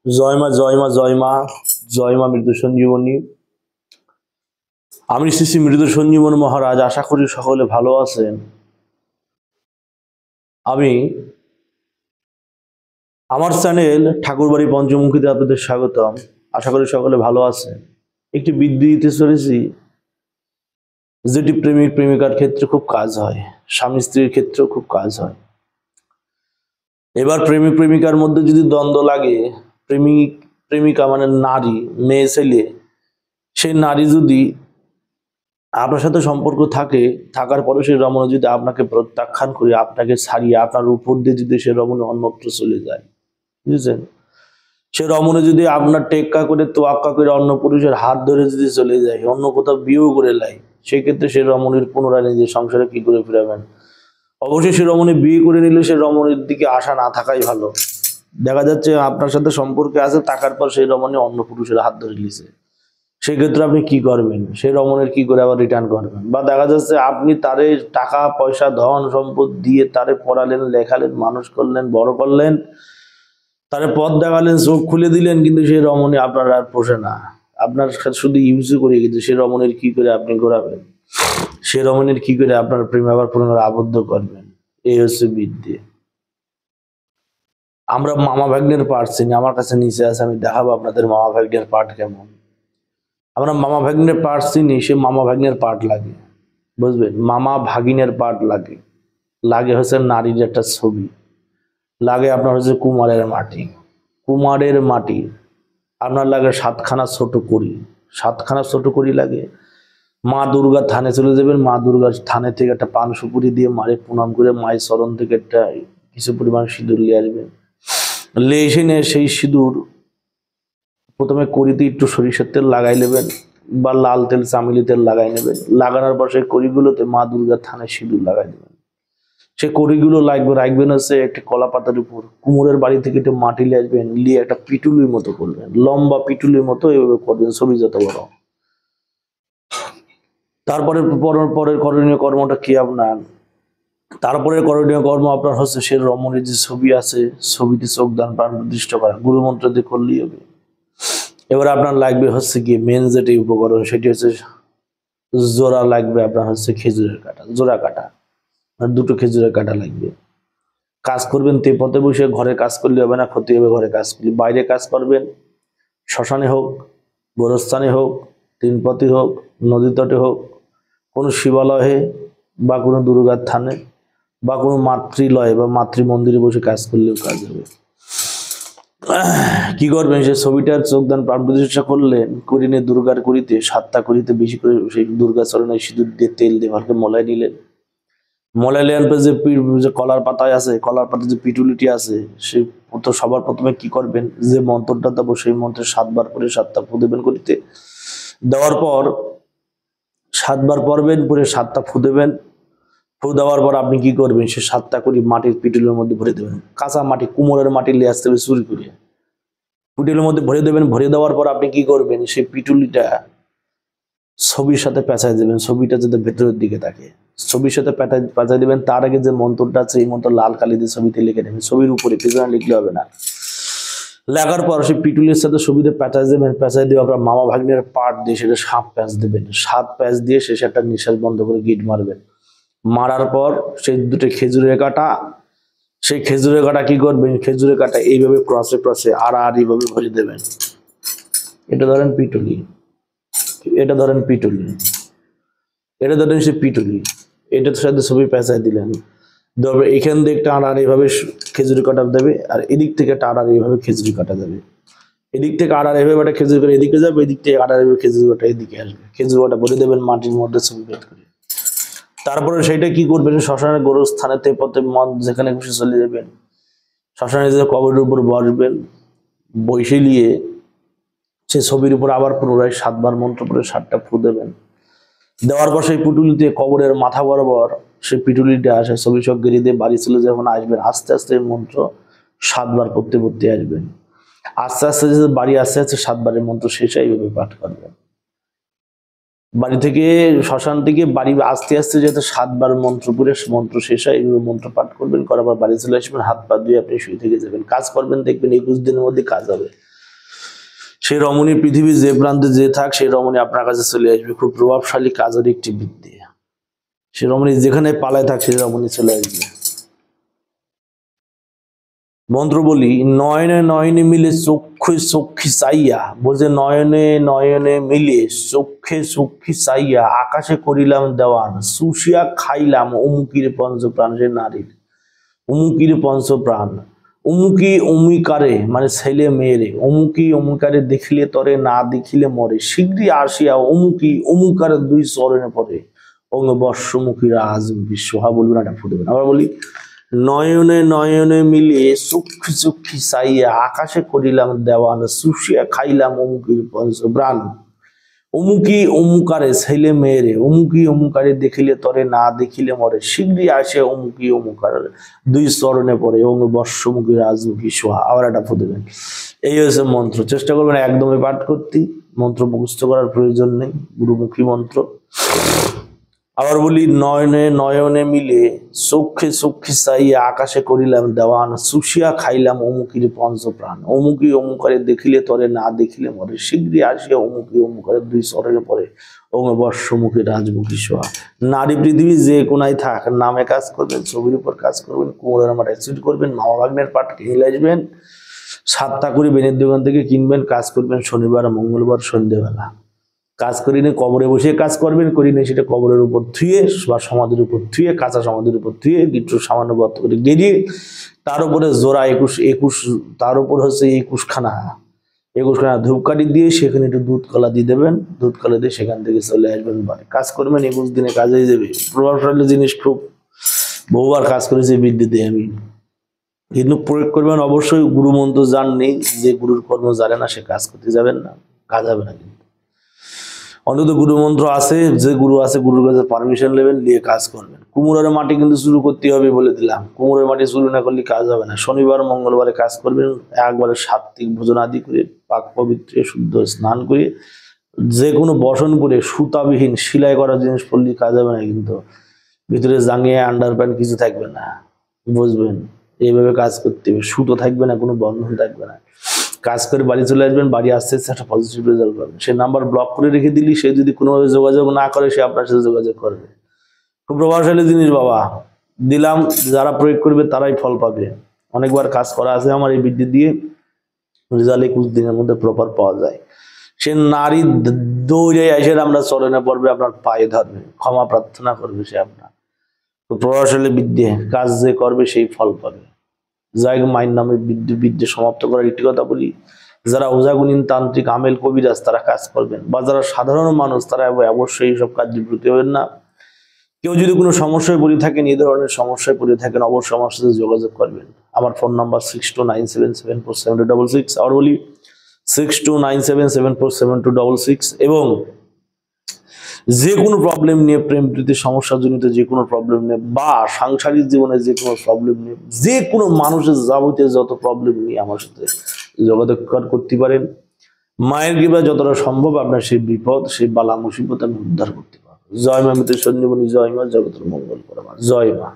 জয় মা জয় মা জয় মা জয় মা মৃত সঞ্জীবনী। আমি শ্রী শ্রী মৃত সঞ্জীবনী মহারাজ, আশা করি সকলে ভালো আছেন। আমি আমার চ্যানেল ঠাকুরবাড়ি পঞ্চমুখীতে আপনাদের স্বাগতম। আশা করি সকলে ভালো আছেন। একটি বিবৃতি চলেছি, যেটি প্রেমিক প্রেমিকার ক্ষেত্রে খুব কাজ হয়, স্বামী স্ত্রীর ক্ষেত্রেও খুব কাজ হয়। এবার প্রেমিক প্রেমিকার মধ্যে যদি দ্বন্দ্ব লাগে, প্রেমিক প্রেমিকা মানে নারী, মেয়ে ছেলে, সেই নারী যদি আপনার সাথে সম্পর্ক থাকার পরে সেই রমণী যদি আপনাকে প্রত্যাখ্যান করে, আপনাকে ছাড়িয়ে আপনার উপর দিয়ে যদি সে রমণী অন্যত্র চলে যায়, বুঝছেন, সে রমণী যদি আপনার টেক্কা করে তোয়াক্কা করে অন্য পুরুষের হাত ধরে যদি চলে যায়, অন্য কোথাও বিয়েও করে নেয়, সেই ক্ষেত্রে সে রমণীর পুনরায় নিজের সংসারে কি করে ফিরাবেন? অবশ্যই সে রমণী বিয়ে করে নিলে সে রমণীর দিকে আশা না থাকাই ভালো। দেখা যাচ্ছে আপনার সাথে সম্পর্কে আছে, থাকার পর সেই রমণী অন্য পুরুষের হাত ধরে নিয়েছে, সেক্ষেত্রে আপনি কি করবেন? সেই রমণীর কি করে আবার রিটার্ন করবেন? বা দেখা যাচ্ছে আপনি তারে টাকা পয়সা ধন সম্পদ দিয়ে তারে পড়ালেন, লেখালেন, মানুষ করলেন, বড় করলেন, তারে পথ দেখালেন, চোখ খুলে দিলেন, কিন্তু সেই রমণী আপনার আর পোষে না, আপনার সাথে শুধু ইউজও করে গেছে। সেই রমণীর কি করে আপনি ঘোরাবেন? সে রমণীর কি করে আপনার প্রেমে আবার পুনরায় আবদ্ধ করবেন? এই হচ্ছে বিদ্যে। আমরা মামা ভাগ্নের পাঠ চিনি, আমার কাছে নিচে আছে, আমি দেখাবো আপনাদের মামা ভাগ্নের পাঠ কেমন। আমরা মামা ভাগ্নের পাঠ চিনি, সে মামা ভাগ্নের পাঠ লাগে, বুঝবেন, মামা ভাগিনের পাঠ লাগে। লাগে হচ্ছে নারীর একটা ছবি, লাগে আপনার হচ্ছে কুমারের মাটি, কুমারের মাটি আপনার লাগে সাতখানা ছোট করি, সাতখানা ছোট করি লাগে। মা দুর্গার থানে চলে যাবেন, মা দুর্গার থানে থেকে একটা পান সুপুরি দিয়ে মারে প্রণাম করে মায়ের চরণ থেকে একটা কিছু পরিমাণ সিঁদুর নিয়ে আসবেন। নিয়ে এসে নিয়ে সেই সিঁদুর প্রথমে কড়িতে একটু সরিষার তেল লাগাই নেবেন, বা লাল তেল চামেলি তেল লাগাই নেবেন। লাগানোর পর সেই কড়িগুলোতে মা দুর্গার থানে সিঁদুর লাগাই দেবেন। সেই কড়িগুলো রাখবেন হচ্ছে একটা কলা পাতার উপর। কুমোরের বাড়ি থেকে একটু মাটি নিয়ে আসবেন, নিয়ে একটা পিটুলির মতো করবেন, লম্বা পিটুলির মতো এভাবে করবেন, ছবি যত বড়। তারপরে পরের করণীয় কর্মটা কি আপনার? তারপরে করণীয় কর্ম আপনার হচ্ছে সে রমণীর যে ছবি আছে, ছবিতে চোখ দান প্রাণ প্রতিষ্ঠ করা, গুরুমন্ত্র দিয়ে করলেই হবে। এবার আপনার লাগবে হচ্ছে কি মেন যেটি উপকরণ, সেটি হচ্ছে জোড়া লাগবে আপনার হচ্ছে খেজুরের কাটা, জোড়া কাটা, আর দুটো খেজুরের কাটা লাগবে। কাজ করবেন তেপথে বসে, ঘরে কাজ করলে হবে না, ক্ষতি হবে ঘরে কাজ করলে। বাইরে কাজ করবেন, শ্মশানে হোক, গোরস্থানে হোক, তিনপথে হোক, নদী তটে হোক, কোনো শিবালয়ে বা কোনো দুর্গার থানে বা কোনো মাতৃলয়ে বা মাতৃ মন্দিরে বসে কাজ করলেও কাজ হবে। কি করবেন? সে ছবিটার চোখদান প্রাণ প্রতিষ্ঠা করলেন, করে নিয়ে দুর্গার করিতে, 7টা করিতে বেশি করে সেই দুর্গা চরণে সিঁদুর দিয়ে তেল দিয়ে ভালকে মলাই নিলেন। মলাই নেওয়ার পর যে কলার পাতায় আছে, কলার পাতায় যে পিটুলিটি আছে, সে তো সবার প্রথমে কি করবেন, যে মন্ত্রটা দেবো সেই মন্ত্রে 7বার করে 7টা ফু দেবেন করিতে। দেওয়ার পর 7বার পড়বেন, পরে 7টা ফু দেবেন। ফু দেওয়ার পর আপনি কি করবেন, সে 7টা করে মাটির পিটুলের মধ্যে ভরে দেবেন। কাঁচা মাটি, কুমোরের মাটি নিয়ে আসতে হবে চুরি করে, পিটুলের মধ্যে ভরে দেবেন। ভরে দেওয়ার পর আপনি কি করবেন, সেই পিটুলিটা ছবির সাথে পেঁচাই দেবেন, ছবিটা যাতে ভেতরের দিকে থাকে, ছবির সাথে পেঁচাই দেবেন। তার আগে যে মন্ত্রটা আছে, এই মন্ত্র লাল কালি দিয়ে ছবিতে লিখে দেবেন, ছবির উপরে, পেছনে লিখলে হবে না। লেখার পর সেই পিটুলের সাথে ছবিতে পেঁচাই দেবেন। পেঁচাই দিয়ে আপনার মামা ভাগ্নের পাট দিয়ে সেটা 7 প্যাঁচ দেবেন। 7 প্যাঁচ দিয়ে শেষে একটা নিঃশ্বাস বন্ধ করে গিট মারবেন। মারার পর সেই দুটো খেজুরের কাটা, সেই খেজুরের কাটা কি করবেন, খেজুরের কাটা এইভাবে ক্রসে ক্রসে আর এইভাবে ভরে দেবেন। এটা ধরেন পিটুলি, এটা ধরেন পিটুলি, এটা ধরেন সে পিটুলি, এটার সাথে ছবি পেঁচাই দিলেন। তবে এখান থেকে একটা আর এইভাবে খেজুরি কাটা দেবে, আর এদিক থেকে একটা আর এইভাবে খেজুরি কাটা যাবে। এদিক থেকে আর এইভাবে একটা খেজুরি কাটা এদিকে যাবে, এদিক থেকে আর এইভাবে খেজুরি কাটা এদিকে আসবে। খেজুরি কাটা ভরে দেবেন মাটির মধ্যে ছবি বের করে। তারপরে সেইটা কি করবেন, শ্মশানের গোরস্থানে তেপথে মন যেখানে খুশি চলে যাবেন, শ্মশানে যে কবরের উপর বসবেন, বসে নিয়ে সে ছবির উপর আবার পুনরায় 7বার মন্ত্র পড়ে 7টা ফু দেবেন। দেওয়ার পর সেই পিটুলিতে কবরের মাথা বরাবর সেই পিটুলিটা আসে, ছবি সব গেরিয়ে দিয়ে বাড়ি চলে যখন আসবেন, আস্তে আস্তে এই মন্ত্র 7বার পড়তে পড়তে আসবেন। আস্তে আস্তে যে বাড়ি আস্তে আস্তে 7বারের মন্ত্র শেষে এইভাবে পাঠ করবেন। বাড়ি থেকে শ্মশান থেকে বাড়ি আস্তে আস্তে যাতে 7বার মন্ত্র পড়ে মন্ত্র শেষ হয়, এইভাবে মন্ত্র পাঠ করবেন। করার পর বাড়ি চলে আসবেন, হাত পা ধুয়ে আপনি শুয়ে থেকে যাবেন। কাজ করবেন, দেখবেন 21 দিনের মধ্যে কাজ হবে। সেই রমণী পৃথিবীর যে প্রান্তে যে থাক সেই রমণী আপনার কাছে চলে আসবে। খুব প্রভাবশালী কাজের একটি বিদ্যা। সে রমণী যেখানে পালায় থাক সেই রমণী চলে আসবে। মন্ত্র বলি, নয়নে নয়নে মিলে চক্ষে চক্ষি চাইয়া, বলছে নয়নে নয়নে মিলে চক্ষে চক্ষি চাইয়া আকাশে করিলাম দেওয়ান, সুশিয়া খাইলাম অমুকির পঞ্চপ্রাণ। সে নারীর অমুকির পঞ্চপ্রাণ। অমুকি অমুকারে মানে ছেলে মেয়েরে, অমুকি অমুকারে দেখিলে তরে না দেখিলে মরে, শীঘ্রই আসিয়া অমুকি অমুকারে দুই চরণে পড়ে, অঙ্গ বর্ষমুখী রাজমুখী সোহা। বলবেন এটা ফুটবেন। আবার বলি, নয়নে নয়নে মিলিয়ে চক্ষি চক্ষি চাইয়া আকাশে করিলাম দেওয়ান, সুশিয়া খাইলাম অমুকির পঞ্চপ্রাণ। অমুকি অমুকারে ছেলে মেয়েরে, অমুকি অমুকারে দেখিলে তরে না দেখিলে মরে, শীঘ্রই আসে অমুকি অমুকার দুই চরণে পড়ে, অঙ্গ বর্ষমুখী রাজমুখী সোহা। আবার একটা ফুটবেন। এই হচ্ছে মন্ত্র। চেষ্টা করবেন একদমই পাঠ করতে, মন্ত্র মুখস্থ করার প্রয়োজন নেই, গুরুমুখী মন্ত্র। আবার বলি, নয়নে নয়নে মিলে চক্ষে চক্ষে চাইয়া আকাশে করিলাম দেওয়ান, সুশিয়া খাইলাম অমুকির পঞ্চপ্রাণ। অমুকি অমুকারে দেখিলে তরে না দেখিলে মরে, শীঘ্রই আসিয়া অমুকি অমুকারে দুই চরণে পড়ে, অঙ্গ বর্ষমুখী রাজমুখী সোহা। নারী পৃথিবী যে কোনায় থাক, নামে কাজ করবেন, ছবির উপর কাজ করবেন, কুমোরের মাঠে এক্সিট করবেন, মামা ভাগ্নের পাট কিনে আসবেন, 7টা করে বেনের দোকান থেকে কিনবেন, কাজ করবেন শনিবার মঙ্গলবার সন্ধ্যেবেলা। কাজ করিনি কবরে বসে কাজ করবেন, করিনি সেটা কবরের উপর থুয়ে বা সমাধির উপর থুয়ে, কাঁচা সমাধির উপর থুয়ে একটু সামান্য বদ্ধ করে গেরিয়ে, তার উপরে জোড়া 21 তার উপর হচ্ছে 21খানা ধূপকাঠি দিয়ে সেখানে একটু দুধ কলা দিয়ে দেবেন, দুধ কলা দিয়ে সেখান থেকে চলে আসবেন বাড়ি। কাজ করবেন 21 দিনে কাজ হয়ে যাবে। প্রভাবশালী জিনিস, খুব বহুবার কাজ করেছি বিদ্যুতে আমি। কিন্তু প্রয়োগ করবেন অবশ্যই গুরু মন্ত্র জাননি, যে গুরুর কর্ম জানে না সে কাজ করতে যাবেন না, কাজ হবে না। কিন্তু অন্তত গুরু মন্ত্র আছে, যে গুরু আছে গুরুর কাছে পারমিশন নেবেন, নিয়ে কাজ করবেন। কুমোরের মাটি কিন্তু শুরু করতে হবে বলে দিলাম, কুমোরের মাটি শুরু না করলে কাজ হবে না। শনিবার মঙ্গলবারে কাজ করবেন, একবারে সাত্বিক ভোজন আদি করে, পাক পবিত্রে শুদ্ধ স্নান করে, যে কোনো বসন পরে সুতাবিহীন সেলাই করা জিনিস পড়লে কাজ হবে না। কিন্তু ভিতরে জাঙ্গিয়ে আন্ডার প্যান্ট কিছু থাকবে না, বুঝবেন? এইভাবে কাজ করতে হবে, সুতো থাকবে না, কোনো বন্ধন থাকবে না। কাজ করে বাড়ি চলে আসবেন, বাড়ি আসতে আসতে একটা পজিটিভ রেজাল্ট পাবেন। সে নাম্বার ব্লক করে রেখে দিলি, সে যদি কোনোভাবে যোগাযোগ না করে, সে আপনার সাথে যোগাযোগ করবে। খুব প্রভাবশালী জিনিস বাবা, দিলাম। যারা প্রয়োগ করবে তারাই ফল পাবে। অনেকবার কাজ করা আছে আমার এই বিদ্যুৎ দিয়ে, রেজাল্ট 21 দিনের মধ্যে প্রপার পাওয়া যায়। সে নারী দৌড়ে এসে আমরা চরণে পড়বে, আপনার পায়ে ধরবে, ক্ষমা প্রার্থনা করবে সে আপনার। তো প্রভাবশালী বিদ্যে, কাজ যে করবে সেই ফল পাবে। যাই মায়ের নামে বিদ্যে সমাপ্ত করার একটি কথা বলি, যারা ওজাগুনিন তান্ত্রিক আমেল কবিরাজ তারা কাজ করবেন, বা যারা সাধারণ মানুষ তারা অবশ্যই এইসব কাজে ব্রতী হবেন না। কেউ যদি কোনো সমস্যায় পড়ে থাকেন, এই ধরনের সমস্যায় পড়ে থাকেন, অবশ্যই আমার সাথে যোগাযোগ করবেন। আমার ফোন নাম্বার 6297747266। আর বলি 6297747266। এবং যে কোনো প্রবলেম নিয়ে, প্রেম প্রীতি সমস্যাজনিত যে কোনো প্রবলেম নিয়ে, বা সাংসারিক জীবনে যে কোনো প্রবলেম নিয়ে, যে কোনো মানুষের যাবতীয় যত প্রবলেম নিয়ে আমার সাথে যোগাযোগ করতে পারেন। মায়ের কৃপা যতটা সম্ভব আপনার সেই বিপদ, সেই বালা মুসিবত আমি উদ্ধার করতে পারবো। জয় মা, মৃত্যু সঞ্জীবনী, জয় মা, জগতের মঙ্গল করো মা, জয় মা।